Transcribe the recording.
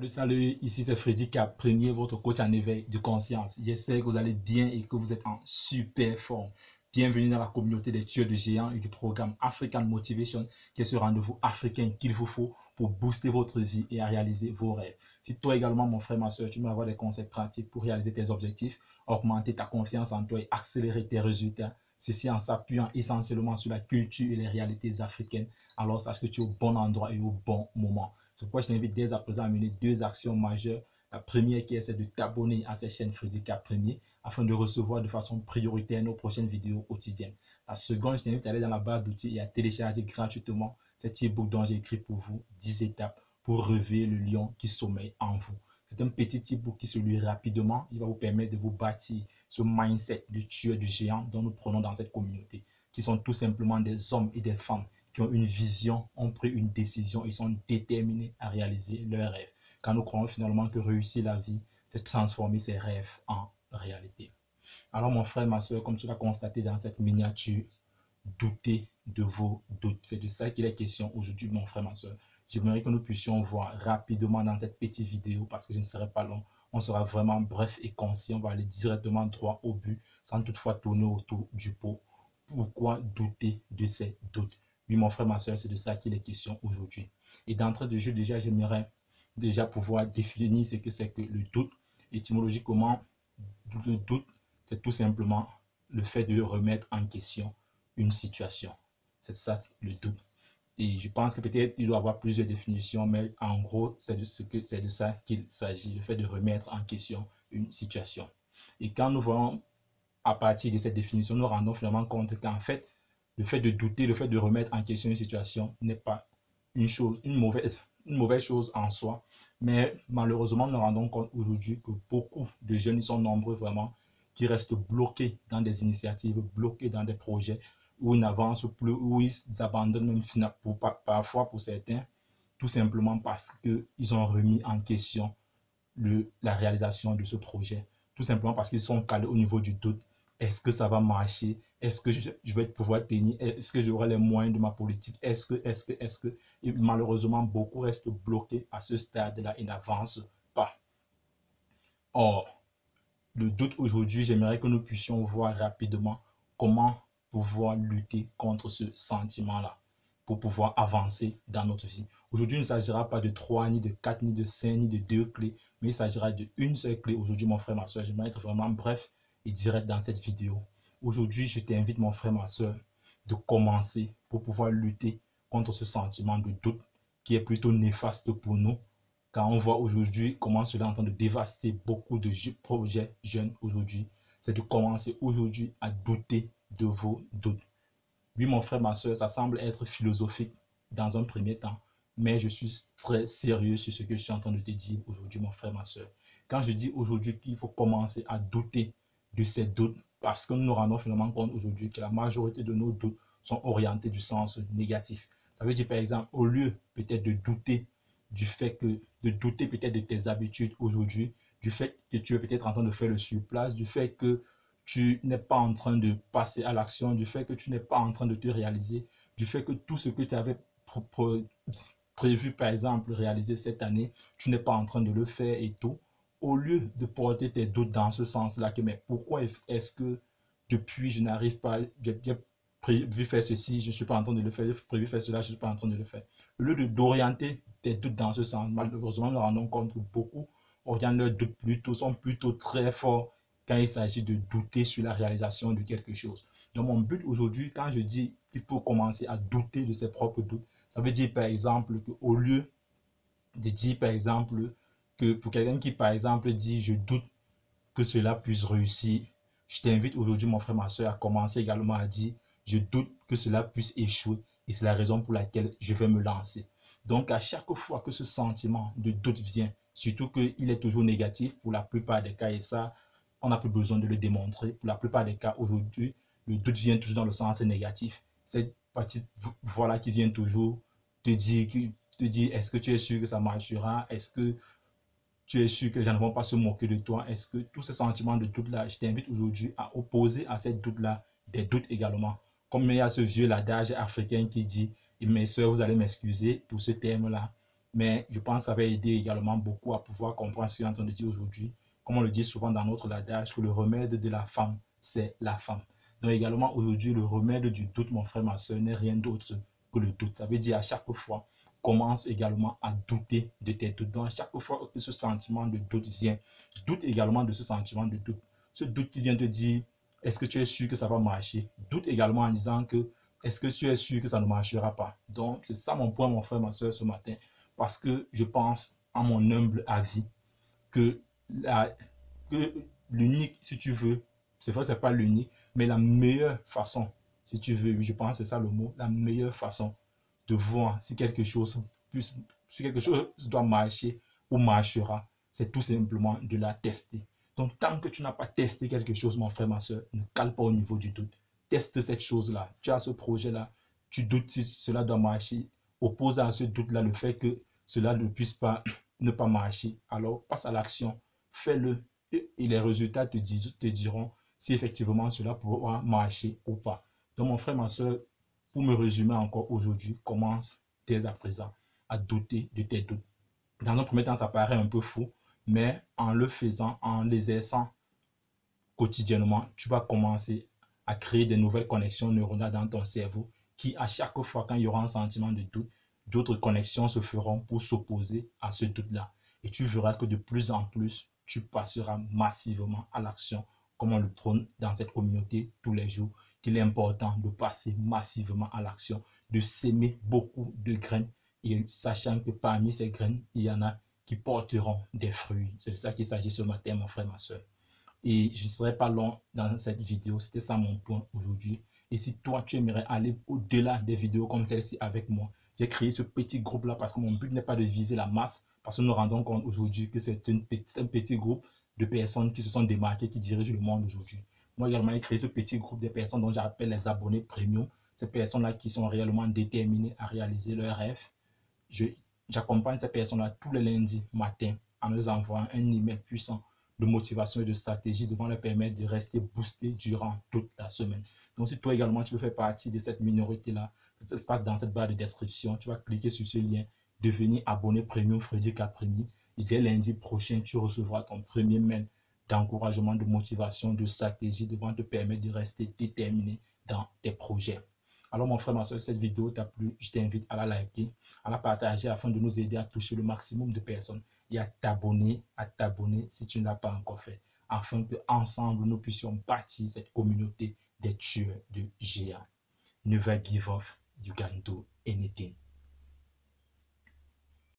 Salut, ici c'est Freddy Cap, premier votre coach en éveil de conscience. J'espère que vous allez bien et que vous êtes en super forme. Bienvenue dans la communauté des tueurs de géants et du programme African Motivation, qui est ce rendez-vous africain qu'il vous faut pour booster votre vie et à réaliser vos rêves. Si toi également, mon frère, ma soeur, tu veux avoir des conseils pratiques pour réaliser tes objectifs, augmenter ta confiance en toi et accélérer tes résultats, ceci en s'appuyant essentiellement sur la culture et les réalités africaines, alors sache que tu es au bon endroit et au bon moment. C'est pourquoi je t'invite dès à présent à mener deux actions majeures. La première qui est celle de t'abonner à cette chaîne Freddy Cap Premier afin de recevoir de façon prioritaire nos prochaines vidéos quotidiennes. La seconde, je t'invite à aller dans la barre d'outils et à télécharger gratuitement cet e-book dont j'ai écrit pour vous 10 étapes pour réveiller le lion qui sommeille en vous. C'est un petit e-book qui se lit rapidement. Il va vous permettre de vous bâtir ce mindset de tueur de géants dont nous prenons dans cette communauté, qui sont tout simplement des hommes et des femmes qui ont une vision, ont pris une décision et sont déterminés à réaliser leurs rêves. Car nous croyons finalement que réussir la vie, c'est transformer ses rêves en réalité. Alors mon frère, ma soeur, comme tu l'as constaté dans cette miniature, doutez de vos doutes. C'est de ça qu'il est question aujourd'hui, mon frère, ma soeur. J'aimerais que nous puissions voir rapidement dans cette petite vidéo, parce que je ne serai pas long. On sera vraiment bref et concis. On va aller directement droit au but, sans toutefois tourner autour du pot. Pourquoi douter de ces doutes? Oui, mon frère, ma soeur, c'est de ça qu'il est question aujourd'hui. Et d'entrée de jeu, déjà, j'aimerais pouvoir définir ce que c'est que le doute. Étymologiquement, le doute, c'est tout simplement le fait de remettre en question une situation. C'est ça le doute. Et je pense que peut-être il doit y avoir plusieurs définitions, mais en gros, c'est de ça qu'il s'agit, le fait de remettre en question une situation. Et quand nous voyons à partir de cette définition, nous rendons finalement compte qu'en fait, le fait de douter, le fait de remettre en question une situation n'est pas une mauvaise chose en soi. Mais malheureusement, nous nous rendons compte aujourd'hui que beaucoup de jeunes, ils sont nombreux vraiment, qui restent bloqués dans des initiatives, bloqués dans des projets où ils n'avancent plus, où ils abandonnent même parfois pour certains, tout simplement parce qu'ils ont remis en question la réalisation de ce projet. Tout simplement parce qu'ils sont calés au niveau du doute. Est-ce que ça va marcher? Est-ce que je vais pouvoir tenir? Est-ce que j'aurai les moyens de ma politique? Est-ce que... Et malheureusement, beaucoup restent bloqués à ce stade-là et n'avancent pas. Or, le doute aujourd'hui, j'aimerais que nous puissions voir rapidement comment pouvoir lutter contre ce sentiment-là pour pouvoir avancer dans notre vie. Aujourd'hui, il ne s'agira pas de 3, ni de 4, ni de 5, ni de 2 clés, mais il s'agira d'une seule clé. Aujourd'hui, mon frère, ma soeur, j'aimerais être vraiment bref et direct dans cette vidéo. Aujourd'hui, je t'invite, mon frère, ma soeur, de commencer pour pouvoir lutter contre ce sentiment de doute qui est plutôt néfaste pour nous. Quand on voit aujourd'hui comment cela est en train de dévaster beaucoup de projets jeunes aujourd'hui, c'est de commencer aujourd'hui à douter de vos doutes. Oui, mon frère, ma soeur, ça semble être philosophique dans un premier temps, mais je suis très sérieux sur ce que je suis en train de te dire aujourd'hui, mon frère, ma soeur. Quand je dis aujourd'hui qu'il faut commencer à douter de ces doutes, parce que nous nous rendons finalement compte aujourd'hui que la majorité de nos doutes sont orientés du sens négatif. Ça veut dire, par exemple, au lieu peut-être de douter peut-être de tes habitudes aujourd'hui, du fait que tu es peut-être en train de faire le surplace, du fait que tu n'es pas en train de passer à l'action, du fait que tu n'es pas en train de te réaliser, du fait que tout ce que tu avais prévu, par exemple, réaliser cette année, tu n'es pas en train de le faire et tout. Au lieu de porter tes doutes dans ce sens-là, que mais pourquoi est-ce que depuis je n'arrive pas, j'ai prévu faire ceci, je ne suis pas en train de le faire, j'ai prévu faire cela, je ne suis pas en train de le faire. Au lieu d'orienter tes doutes dans ce sens, malheureusement, nous nous rendons compte que beaucoup orientent leurs doutes sont plutôt très forts quand il s'agit de douter sur la réalisation de quelque chose. Donc mon but aujourd'hui, quand je dis qu'il faut commencer à douter de ses propres doutes, ça veut dire par exemple qu'au lieu de dire par exemple que pour quelqu'un qui par exemple dit je doute que cela puisse réussir, je t'invite aujourd'hui mon frère, ma soeur à commencer également à dire je doute que cela puisse échouer et c'est la raison pour laquelle je vais me lancer. Donc à chaque fois que ce sentiment de doute vient, surtout qu'il est toujours négatif pour la plupart des cas et ça, on n'a plus besoin de le démontrer. Pour la plupart des cas aujourd'hui, le doute vient toujours dans le sens négatif. Cette petite voix-là qui vient toujours te dire est-ce que tu es sûr que ça marchera? Est-ce que tu es sûr que les gens ne vont pas se moquer de toi? Est-ce que tous ces sentiments de doute-là, je t'invite aujourd'hui à opposer à ces doutes-là des doutes également. Comme il y a ce vieux adage africain qui dit, mes soeurs, vous allez m'excuser pour ce terme-là, Mais je pense que ça va aider également beaucoup à pouvoir comprendre ce que je suis en train de dire aujourd'hui. Comme on le dit souvent dans notre adage, que le remède de la femme, c'est la femme. Donc également aujourd'hui, le remède du doute, mon frère, ma soeur, n'est rien d'autre que le doute. Ça veut dire à chaque fois, commence également à douter de tes doutes. Donc à chaque fois que ce sentiment de doute vient, doute également de ce sentiment de doute. Ce doute qui vient te dire, est-ce que tu es sûr que ça va marcher? Doute également en disant que, est-ce que tu es sûr que ça ne marchera pas? Donc c'est ça mon point, mon frère, ma soeur, ce matin. Parce que je pense, à mon humble avis, que l'unique, si tu veux, c'est vrai, c'est pas l'unique, mais la meilleure façon, si tu veux, je pense que c'est ça le mot, la meilleure façon de voir si quelque chose, doit marcher ou marchera, c'est tout simplement de la tester. Donc, tant que tu n'as pas testé quelque chose, mon frère, ma soeur, ne cale pas au niveau du doute. Teste cette chose-là. Tu as ce projet-là, tu doutes si cela doit marcher. Oppose à ce doute-là le fait que cela ne puisse pas ne pas marcher. Alors, passe à l'action, fais-le et les résultats te diront si effectivement cela pourra marcher ou pas. Donc, mon frère, ma soeur, pour me résumer encore aujourd'hui, commence dès à présent à douter de tes doutes. Dans un premier temps, ça paraît un peu fou, mais en le faisant, en l'exerçant quotidiennement, tu vas commencer à créer de nouvelles connexions neuronales dans ton cerveau qui, à chaque fois quand il y aura un sentiment de doute, d'autres connexions se feront pour s'opposer à ce doute-là. Et tu verras que de plus en plus, tu passeras massivement à l'action, comme on le prône dans cette communauté tous les jours, qu'il est important de passer massivement à l'action, de s'aimer beaucoup de graines, et sachant que parmi ces graines, il y en a qui porteront des fruits. C'est de ça qu'il s'agit ce matin, mon frère, ma soeur. Et je ne serai pas long dans cette vidéo. C'était ça mon point aujourd'hui. Et si toi, tu aimerais aller au-delà des vidéos comme celle-ci avec moi, j'ai créé ce petit groupe-là parce que mon but n'est pas de viser la masse, parce que nous nous rendons compte aujourd'hui que c'est un petit groupe de personnes qui se sont démarquées, qui dirigent le monde aujourd'hui. Moi également, j'ai créé ce petit groupe de personnes dont j'appelle les abonnés premium. Ces personnes-là qui sont réellement déterminées à réaliser leurs rêves. J'accompagne ces personnes-là tous les lundis matin en leur envoyant un email puissant de motivation et de stratégie devant leur permettre de rester boosté durant toute la semaine. Donc, si toi également tu veux faire partie de cette minorité-là, passe dans cette barre de description, tu vas cliquer sur ce lien, devenir abonné premium Frédéric Apremi. Et dès lundi prochain, tu recevras ton premier mail d'encouragement, de motivation, de stratégie devant te permettre de rester déterminé dans tes projets. Alors mon frère, ma soeur, cette vidéo t'a plu, je t'invite à la liker, à la partager afin de nous aider à toucher le maximum de personnes et à t'abonner si tu ne l'as pas encore fait, afin qu'ensemble nous puissions bâtir cette communauté des tueurs de géants. Never give up, you can do anything.